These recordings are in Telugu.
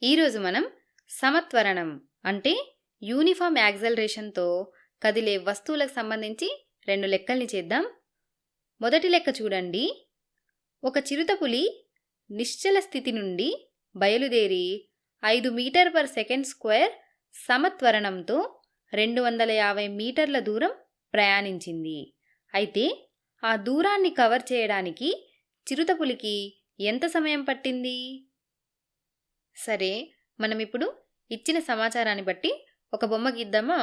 ఈరోజు మనం సమత్వరణం అంటే యూనిఫామ్ యాక్సలరేషన్తో కదిలే వస్తువులకు సంబంధించి 2 లెక్కల్ని చేద్దాం. మొదటి లెక్క చూడండి. ఒక చిరుతపులి నిశ్చల స్థితి నుండి బయలుదేరి 5 మీటర్ పర్ సెకండ్ స్క్వేర్ సమత్వరణంతో 250 మీటర్ల దూరం ప్రయాణించింది. అయితే ఆ దూరాన్ని కవర్ చేయడానికి చిరుతపులికి ఎంత సమయం పట్టింది? సరే, మనం ఇప్పుడు ఇచ్చిన సమాచారాన్ని బట్టి ఒక బొమ్మ గీద్దామా?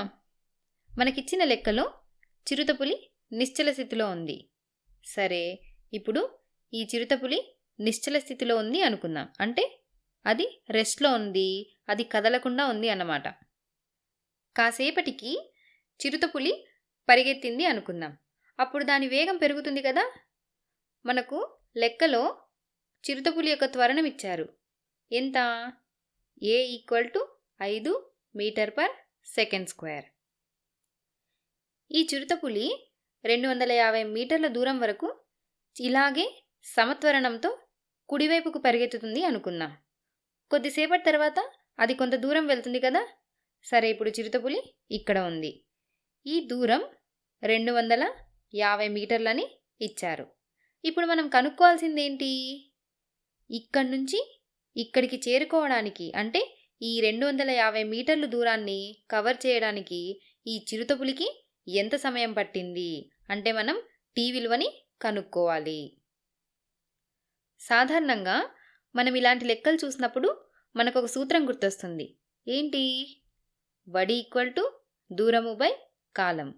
మనకిచ్చిన లెక్కలో చిరుతపులి నిశ్చల స్థితిలో ఉంది. సరే, ఇప్పుడు ఈ చిరుతపులి నిశ్చల స్థితిలో ఉంది అనుకుందాం. అంటే అది రెస్ట్లో ఉంది, అది కదలకుండా ఉంది అన్నమాట. కాసేపటికి చిరుతపులి పరిగెత్తింది అనుకుందాం. అప్పుడు దాని వేగం పెరుగుతుంది కదా. మనకు లెక్కలో చిరుతపులి యొక్క త్వరణం ఇచ్చారు. ఎంత? A = 5 metre per second square. ఈ చిరుతపులి 250 మీటర్ల దూరం వరకు ఇలాగే సమత్వరణంతో కుడివైపుకు పరిగెత్తుతుంది అనుకుందాం. కొద్దిసేపటి తర్వాత అది కొంత దూరం వెళ్తుంది కదా. సరే, ఇప్పుడు చిరుతపులి ఇక్కడ ఉంది. ఈ దూరం 250 మీటర్లని ఇచ్చారు. ఇప్పుడు మనం కనుక్కోవాల్సింది ఏంటి? ఇక్కడి నుంచి ఇక్కడికి చేరుకోవడానికి, అంటే ఈ 250 మీటర్ల దూరాన్ని కవర్ చేయడానికి ఈ చిరుతపులికి ఎంత సమయం పట్టింది అంటే మనం టీ విలువని కనుక్కోవాలి. సాధారణంగా మనం ఇలాంటి లెక్కలు చూసినప్పుడు మనకు ఒక సూత్రం గుర్తొస్తుంది. ఏంటి? వడి = దూరము బై కాలం.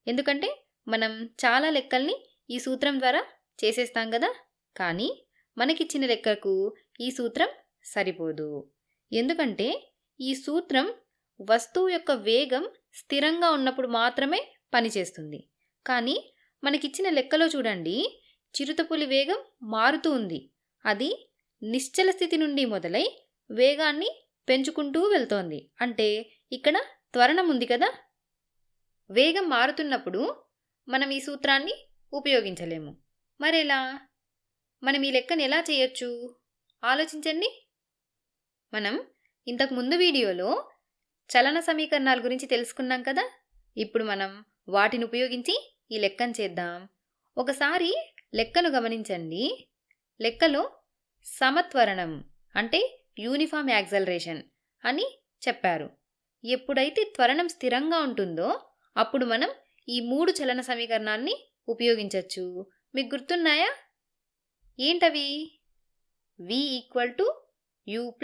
ఎందుకంటే మనం చాలా లెక్కల్ని ఈ సూత్రం ద్వారా చేసేస్తాం కదా. కానీ మనకిచ్చిన లెక్కకు ఈ సూత్రం సరిపోదు. ఎందుకంటే ఈ సూత్రం వస్తువు యొక్క వేగం స్థిరంగా ఉన్నప్పుడు మాత్రమే పనిచేస్తుంది. కానీ మనకిచ్చిన లెక్కలో చూడండి, చిరుతపులి వేగం మారుతూ ఉంది. అది నిశ్చల స్థితి నుండి మొదలై వేగాన్ని పెంచుకుంటూ వెళ్తోంది. అంటే ఇక్కడ త్వరణం ఉంది కదా. వేగం మారుతున్నప్పుడు మనం ఈ సూత్రాన్ని ఉపయోగించలేము. మరెలా? మనం ఈ లెక్కను ఎలా చేయొచ్చు? ఆలోచించండి. మనం ఇంతకు ముందు వీడియోలో చలన సమీకరణాల గురించి తెలుసుకున్నాం కదా. ఇప్పుడు మనం వాటిని ఉపయోగించి ఈ లెక్కను చేద్దాం. ఒకసారి లెక్కను గమనించండి. లెక్కలో సమత్వరణం అంటే యూనిఫామ్ యాక్సలరేషన్ అని చెప్పారు. ఎప్పుడైతే త్వరణం స్థిరంగా ఉంటుందో అప్పుడు మనం ఈ 3 చలన సమీకరణాన్ని ఉపయోగించవచ్చు. మీకు గుర్తున్నాయా? ఏంటవి? v = u +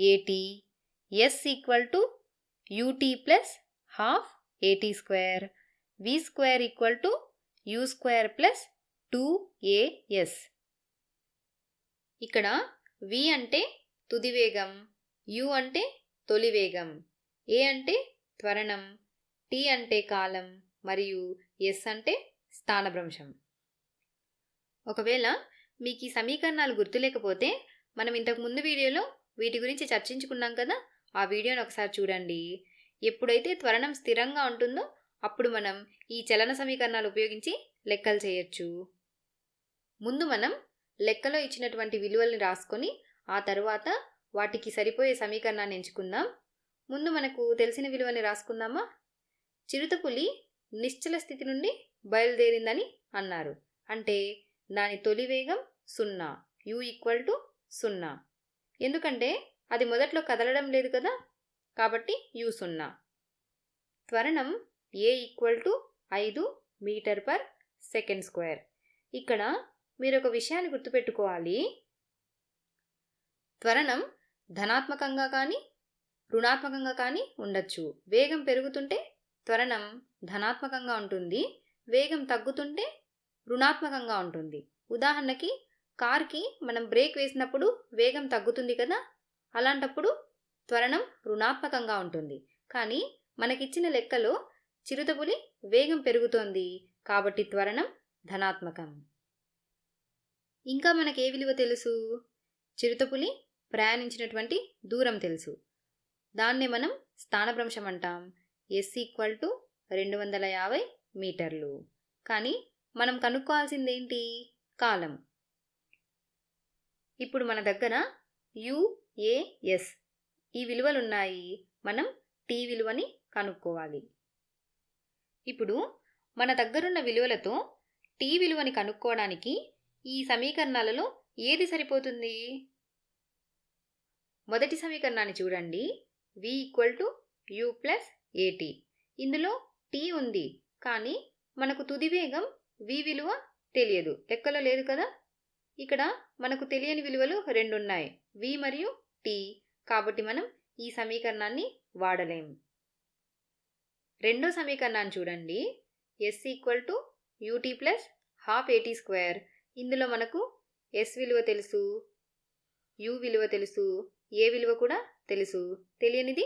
at, s = ut + ½ at², v² = u² + 2as. ఇక్కడ v అంటే తుది వేగం, u అంటే తొలి వేగం, a అంటే త్వరణం, t అంటే కాలం మరియు s అంటే స్థానభ్రంశం. ఒకవేళ మీకు ఈ సమీకరణాలు గుర్తులేకపోతే మనం ఇంతకు ముందు వీడియోలో వీటి గురించి చర్చించుకున్నాం కదా. ఆ వీడియోని ఒకసారి చూడండి. ఎప్పుడైతే త్వరణం స్థిరంగా ఉంటుందో అప్పుడు మనం ఈ చలన సమీకరణాలు ఉపయోగించి లెక్కలు చేయొచ్చు. ముందు మనం లెక్కలో ఇచ్చినటువంటి విలువల్ని రాసుకొని ఆ తర్వాత వాటికి సరిపోయే సమీకరణాన్ని ఎంచుకుందాం. ముందు మనకు తెలిసిన విలువని రాసుకుందామా? చిరుతపులి నిశ్చల స్థితి నుండి బయలుదేరిందని అన్నారు. అంటే దాని తొలి వేగం 0, u = 0. ఎందుకంటే అది మొదట్లో కదలడం లేదు కదా, కాబట్టి u 0. త్వరణం a = 5 metre per second square. ఇక్కడ మీరు ఒక విషయాన్ని గుర్తుపెట్టుకోవాలి. త్వరణం ధనాత్మకంగా కానీ రుణాత్మకంగా కానీ ఉండొచ్చు. వేగం పెరుగుతుంటే త్వరణం ధనాత్మకంగా ఉంటుంది, వేగం తగ్గుతుంటే రుణాత్మకంగా ఉంటుంది. ఉదాహరణకి కార్కి మనం బ్రేక్ వేసినప్పుడు వేగం తగ్గుతుంది కదా, అలాంటప్పుడు త్వరణం రుణాత్మకంగా ఉంటుంది. కానీ మనకిచ్చిన లెక్కలో చిరుతపులి వేగం పెరుగుతోంది కాబట్టి త్వరణం ధనాత్మకం. ఇంకా మనకే విలువ తెలుసు? చిరుతపులి ప్రయాణించినటువంటి దూరం తెలుసు. దాన్నే మనం స్థానభ్రంశం అంటాం. s = 250 మీటర్లు. కానీ మనం కనుక్కోవాల్సిందేంటి? కాలం. ఇప్పుడు మన దగ్గర u, ఏ, ఎస్ ఈ విలువలు ఉన్నాయి. మనం టీ విలువని కనుక్కోవాలి. ఇప్పుడు మన దగ్గరున్న విలువలతో టీ విలువని కనుక్కోవడానికి ఈ సమీకరణాలలో ఏది సరిపోతుంది? మొదటి సమీకరణాన్ని చూడండి. v u + at. ఇందులో t ఉంది, కానీ మనకు తుది వేగం v విలువ తెలియదు, లెక్కలో లేదు కదా. ఇక్కడ మనకు తెలియని విలువలు 2 ఉన్నాయి, v మరియు t. కాబట్టి మనం ఈ సమీకరణాన్ని వాడలేం. రెండో సమీకరణాన్ని చూడండి. s ut + ½ at². ఇందులో మనకు s విలువ తెలుసు, u విలువ తెలుసు, a విలువ కూడా తెలుసు, తెలియనిది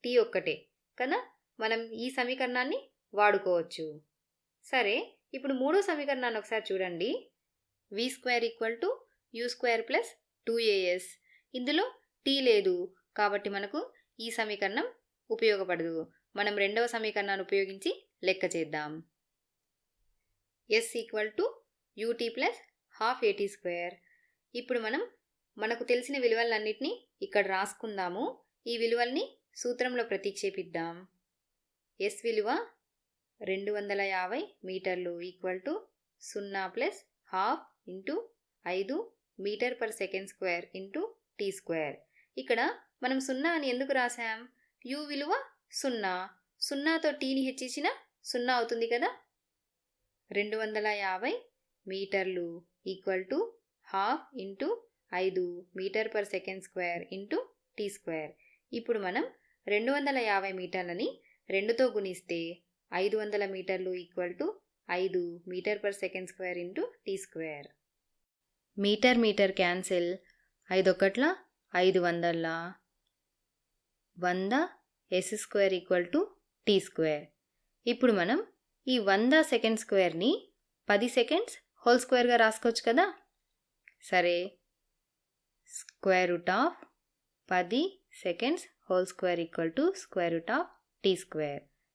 t ఒక్కటే కదా. మనం ఈ సమీకరణాన్ని వాడుకోవచ్చు. సరే, ఇప్పుడు మూడో సమీకరణాన్ని ఒకసారి చూడండి. v² = u² + 2as. ఇందులో t లేదు, కాబట్టి మనకు ఈ సమీకరణం ఉపయోగపడదు. మనం రెండవ సమీకరణాన్ని ఉపయోగించి లెక్క చేద్దాం. s ut + ½ at². ఇప్పుడు మనకు తెలిసిన విలువలన్నిటినీ ఇక్కడ రాసుకుందాము. ఈ విలువల్ని సూత్రంలో ప్రతిక్షేపిద్దాం. s విలువ 250 మీటర్లు = 0 + 12 × 5 m/s² × t². ఇక్కడ మనం 0 అని ఎందుకు రాసాం? u విలువ 0, 0తో tని హెచ్చించిన 0 అవుతుంది కదా. 250 మీటర్లు = 12 × 5 m/s² × t². ఇప్పుడు మనం 250 మీటర్లని 2తో గుణిస్తే 500 మీటర్లు = 5 m/s² × t². మీటర్ క్యాన్సిల్, 5 ఒకట్ల 500, 100 s² = t². ఇప్పుడు మనం ఈ 100 s²ని 10 సెకండ్స్ హోల్ స్క్వేర్గా రాసుకోవచ్చు కదా. సరే, √10 seconds హోల్ స్క్వేర్ = √t².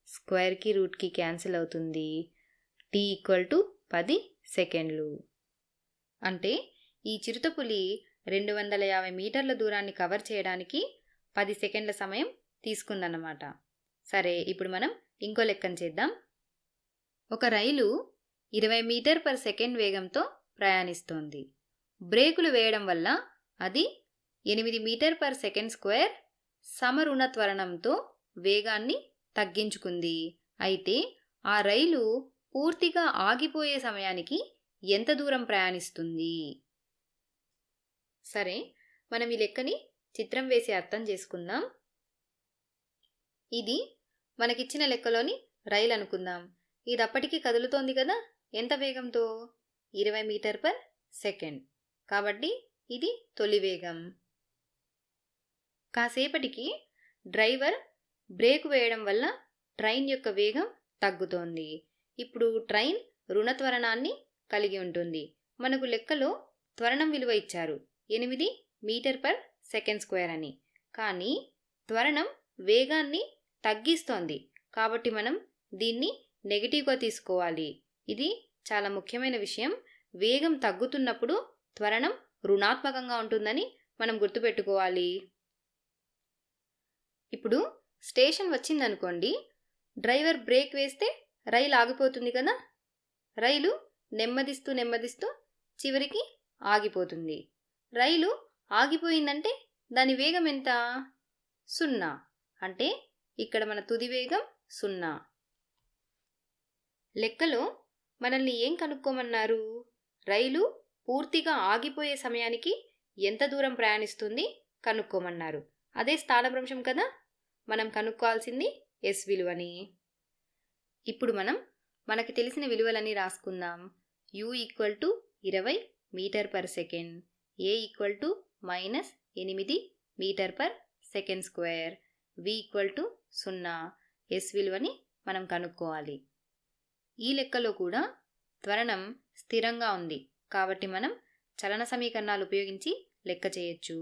స్క్వేర్కి రూట్కి క్యాన్సిల్ అవుతుంది. t = 10 సెకండ్లు. అంటే ఈ చిరుతపులి 250 మీటర్ల దూరాన్ని కవర్ చేయడానికి 10 సెకండ్ల సమయం తీసుకుందన్నమాట. సరే, ఇప్పుడు మనం ఇంకో లెక్కను చేద్దాం. ఒక రైలు 20 m/s వేగంతో ప్రయాణిస్తోంది. బ్రేకులు వేయడం వల్ల అది 8 m/s² సమరుణ త్వరణంతో వేగాన్ని తగ్గించుకుంది. అయితే ఆ రైలు పూర్తిగా ఆగిపోయే సమయానికి ఎంత దూరం ప్రయాణిస్తుంది? సరే, మనం ఈ లెక్కని చిత్రం వేసి అర్థం చేసుకుందాం. ఇది మనకిచ్చిన లెక్కలోని రైలు అనుకుందాం. ఇది అప్పటికి కదులుతోంది కదా. ఎంత వేగంతో? 20 m/s. కాబట్టి ఇది తొలి వేగం. కాసేపటికి డ్రైవర్ బ్రేక్ వేయడం వల్ల ట్రైన్ యొక్క వేగం తగ్గుతోంది. ఇప్పుడు ట్రైన్ రుణ త్వరణాన్ని కలిగి ఉంటుంది. మనకు లెక్కలో త్వరణం విలువ ఇచ్చారు 8 m/s² అని. కానీ త్వరణం వేగాన్ని తగ్గిస్తోంది, కాబట్టి మనం దీన్ని నెగిటివ్గా తీసుకోవాలి. ఇది చాలా ముఖ్యమైన విషయం. వేగం తగ్గుతున్నప్పుడు త్వరణం రుణాత్మకంగా ఉంటుందని మనం గుర్తుపెట్టుకోవాలి. ఇప్పుడు స్టేషన్ వచ్చిందనుకోండి, డ్రైవర్ బ్రేక్ వేస్తే రైలు ఆగిపోతుంది కదా. రైలు నెమ్మదిస్తూ చివరికి ఆగిపోతుంది. రైలు ఆగిపోయిందంటే దాని వేగం ఎంత? 0. అంటే ఇక్కడ మన తుది వేగం 0. లెక్కలో మనల్ని ఏం కనుక్కోమన్నారు? రైలు పూర్తిగా ఆగిపోయే సమయానికి ఎంత దూరం ప్రయాణిస్తుంది కనుక్కోమన్నారు. అదే స్థానభ్రంశం కదా. మనం కనుక్కోవాల్సింది s విలువని. ఇప్పుడు మనకి తెలిసిన విలువలని రాసుకుందాం. u = 20 m/s, a = -8 m/s², v = 0. s విలువని మనం కనుక్కోవాలి. ఈ లెక్కలో కూడా త్వరణం స్థిరంగా ఉంది, కాబట్టి మనం చలన సమీకరణాలు ఉపయోగించి లెక్క చేయొచ్చు.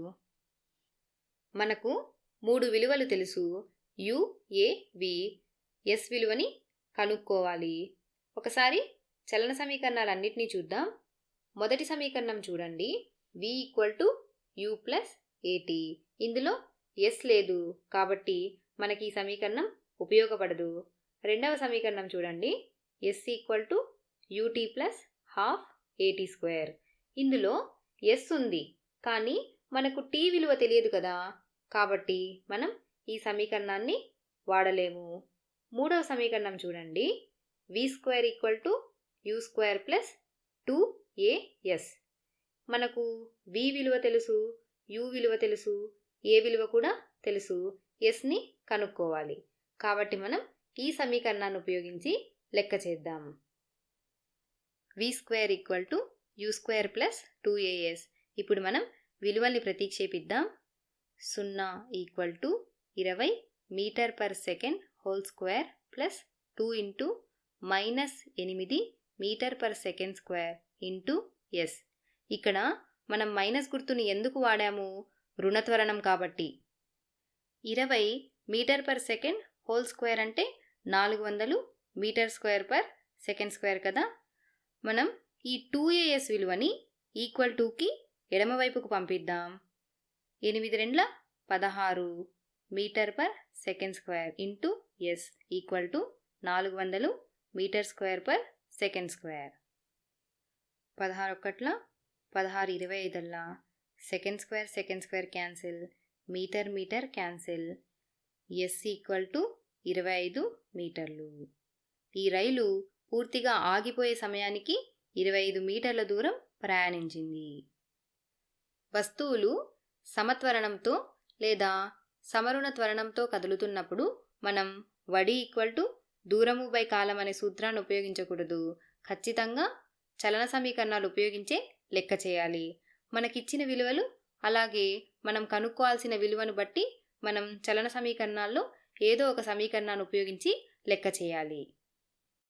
మనకు 3 విలువలు తెలుసు, u, a, v. s విలువని కనుక్కోవాలి. ఒకసారి చలన సమీకరణాలన్నిటినీ చూద్దాం. మొదటి సమీకరణం చూడండి. v = u + at. ఇందులో ఎస్ లేదు కాబట్టి మనకి ఈ సమీకరణం ఉపయోగపడదు. రెండవ సమీకరణం చూడండి. S equal to u t plus half a t square. ఇందులో ఎస్ ఉంది కానీ మనకు టీ విలువ తెలియదు కదా, కాబట్టి మనం ఈ సమీకరణాన్ని వాడలేము. మూడవ సమీకరణం చూడండి. V square equal to U square plus 2as. మనకు వి విలువ తెలుసు, యూ విలువ తెలుసు, ఏ విలువ కూడా తెలుసు. ఎస్ని కనుక్కోవాలి. కాబట్టి మనం ఈ సమీకరణాన్ని ఉపయోగించి లెక్క చేద్దాం. V square equal to U square plus 2as. ఇప్పుడు మనం విలువల్ని ప్రతిక్షేపిద్దాం. 0 equal to 20 metre per second whole square plus 2 into -8 metre per second square into S. ఇక్కడ మనం మైనస్ గుర్తుని ఎందుకు వాడాము? రుణత్వరణం కాబట్టి. 20 metre per second whole square అంటే 400 metre square per second square కదా. మనం ఈ 2as విలువని ఈక్వల్ టుకి ఎడమవైపుకు పంపిద్దాం. 8 రెండ్ల 16 metre per second square into s equal to 400 metre square per second square. 16 ఒకట్ల 16 25 second square cancel, metre metre cancel, s equal to 25 మీటర్లు. ఈ రైలు పూర్తిగా ఆగిపోయే సమయానికి 25 మీటర్ల దూరం ప్రయాణించింది. వస్తువులు సమత్వరణంతో లేదా సమరుణ త్వరణంతో కదులుతున్నప్పుడు మనం వడి ఈక్వల్ టు దూరము బై కాలం అనే సూత్రాన్ని ఉపయోగించకూడదు. ఖచ్చితంగా చలన సమీకరణాలు ఉపయోగించే లెక్క చేయాలి. మనకిచ్చిన విలువలు అలాగే మనం కనుక్కోవాల్సిన విలువను బట్టి మనం చలన సమీకరణాల్లో ఏదో ఒక సమీకరణాన్ని ఉపయోగించి లెక్క చేయాలి.